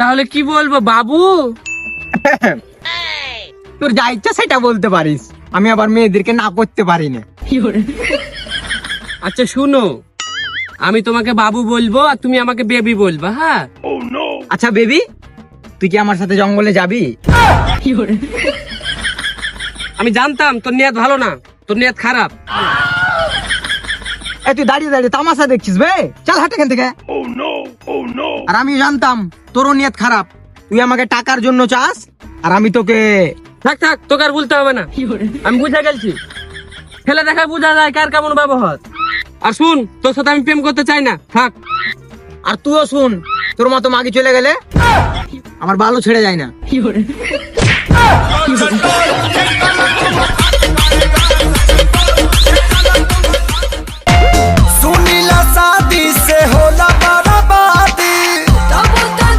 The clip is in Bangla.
তাহলে কি বলবো বাবু? তোর যা ইচ্ছা সেটা বলতে পারিস, আমি আবার মেয়েদেরকে না করতে পারি না। আচ্ছা শুনো, আমি তোমাকে বাবু বলবো আর তুমি আমাকে বেবি বলবা, হ্যাঁ? আচ্ছা বেবি, তুই কি আমার সাথে জঙ্গলে যাবি? আমি জানতাম তোর নিয়ত ভালো না, তোর নিয়ত খারাপ। এই তুই দাঁড়িয়ে দাঁড়িয়ে তামাশা দেখছিস বে, চল হাট এখান থেকে। আর আমি জানতাম তোরও নিয়ত খারাপ, তুই আমাকে টাকার জন্য চাস আর আমি তোকে। থাক থাক, তোকে আর বলতে হবে না, আমি বুঝে গেছি। ছেলে দেখা বোঝা যায় কার কেমন ব্যবহার। আর শুন, তোর সাথে আমি প্রেম করতে চাই না, থাক। আর তুইও শুন, তোর মতো মাগি চলে গেলে আমার ভালো ছেড়ে যায় না।